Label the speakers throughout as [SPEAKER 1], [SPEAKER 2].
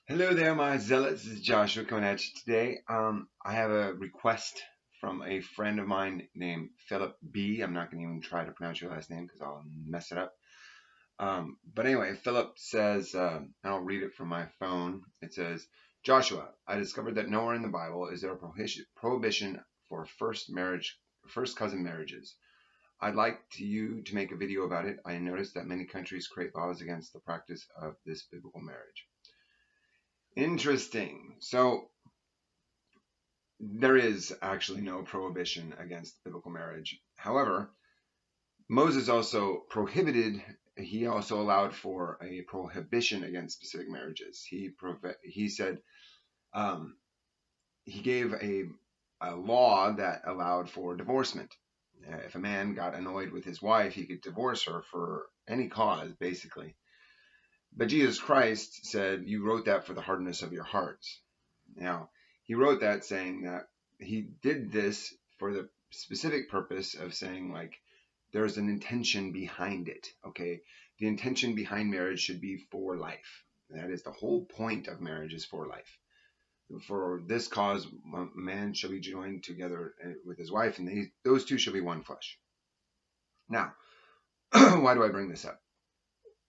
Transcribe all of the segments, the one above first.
[SPEAKER 1] Hello there, my zealots. This is Joshua coming at you today. I have a request from a friend of mine named Phillippe B. I'm not going to even try to pronounce your last name because I'll mess it up. But anyway, Philip says, and I'll read it from my phone. It says, Joshua, I discovered that nowhere in the Bible is there a prohibition for first cousin marriages. I'd like you to make a video about it. I noticed that many countries create laws against the practice of this biblical marriage. Interesting. So there is actually no prohibition against biblical marriage. However, Moses also he also allowed for a prohibition against specific marriages. He said, he gave a law that allowed for divorcement. If a man got annoyed with his wife, he could divorce her for any cause, basically. But Jesus Christ said, you wrote that for the hardness of your hearts. Now, he wrote that saying that he did this for the specific purpose of saying, like, there's an intention behind it, okay? The intention behind marriage should be for life. That is the whole point of marriage, is for life. For this cause, a man shall be joined together with his wife, and those two shall be one flesh. Now, why do I bring this up?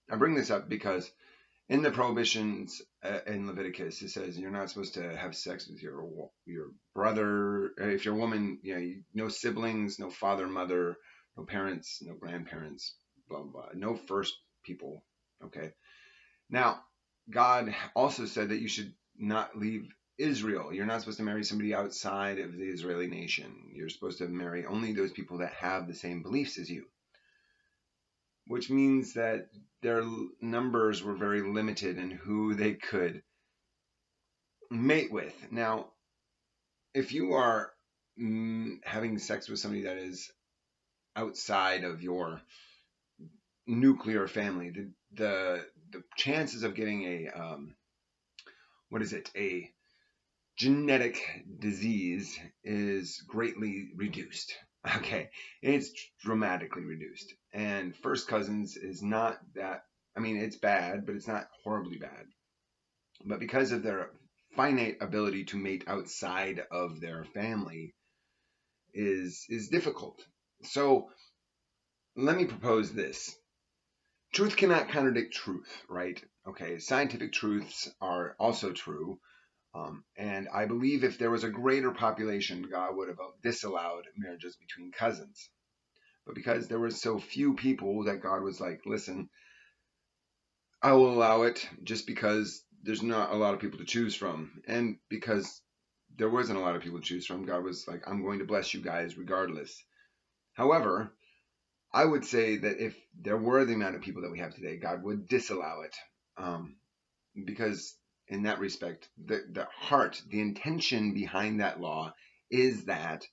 [SPEAKER 1] I bring this up because in the prohibitions in Leviticus, it says you're not supposed to have sex with your brother. If you're a woman, no siblings, no father, mother, no parents, no grandparents, blah, blah, blah. No first people, okay? Now, God also said that you should not leave Israel. You're not supposed to marry somebody outside of the Israeli nation. You're supposed to marry only those people that have the same beliefs as you, which means that their numbers were very limited in who they could mate with. Now, if you are having sex with somebody that is outside of your nuclear family, the chances of getting a genetic disease is greatly reduced. Okay, it's dramatically reduced. And first cousins is not that, I mean, it's bad, but it's not horribly bad. But because of their finite ability to mate outside of their family is difficult. So let me propose this. Truth cannot contradict truth, right? Okay, scientific truths are also true. And I believe if there was a greater population, God would have disallowed marriages between cousins. But because there were so few people, that God was like, listen, I will allow it just because there's not a lot of people to choose from. And because there wasn't a lot of people to choose from, God was like, I'm going to bless you guys regardless. However, I would say that if there were the amount of people that we have today, God would disallow it. Because in that respect, the heart, the intention behind that law is that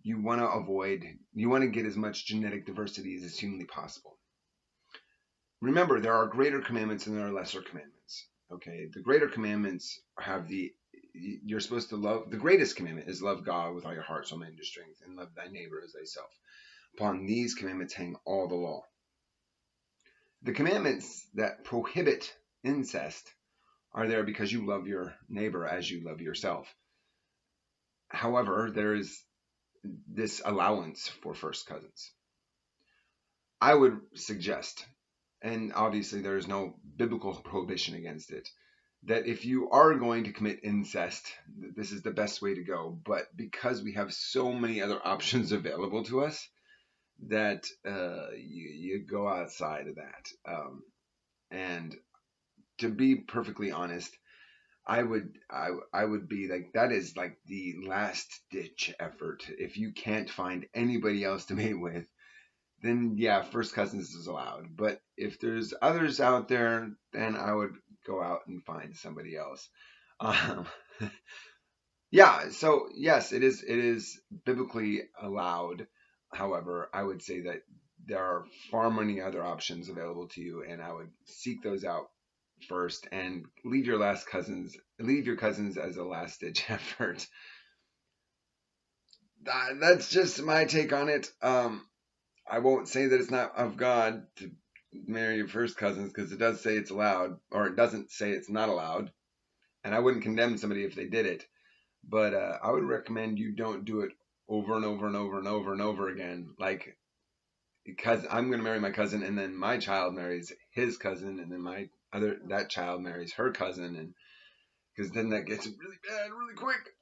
[SPEAKER 1] you want to get as much genetic diversity as humanly possible. Remember, there are greater commandments and there are lesser commandments. Okay, the greater commandments you're supposed to love. The greatest commandment is love God with all your heart, soul, mind, and strength, and love thy neighbor as thyself. Upon these commandments hang all the law. The commandments that prohibit incest are there because you love your neighbor as you love yourself. However, there is this allowance for first cousins. I would suggest, and obviously there is no biblical prohibition against it, that if you are going to commit incest, this is the best way to go. But because we have so many other options available to us, that you go outside of that. And to be perfectly honest, I would be like, that is like the last ditch effort. If you can't find anybody else to mate with, then yeah, first cousins is allowed. But if there's others out there, then I would go out and find somebody else. Yeah, so yes, it is biblically allowed. However, I would say that there are far many other options available to you, and I would seek those out first and leave your cousins as a last ditch effort. That's just my take on it. I won't say that it's not of God to marry your first cousins, because it does say it's allowed, or it doesn't say it's not allowed. And I wouldn't condemn somebody if they did it, but I would recommend you don't do it over and over and over and over and over again. Like, because I'm going to marry my cousin, and then my child marries his cousin, and then that child marries her cousin, and because then that gets really bad really quick.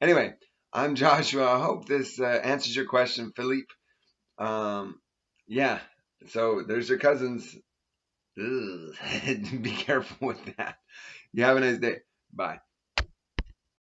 [SPEAKER 1] Anyway, I'm Joshua. I hope this answers your question, Phillippe. Yeah, so there's your cousins. Ugh. Be careful with that. You have a nice day. Bye.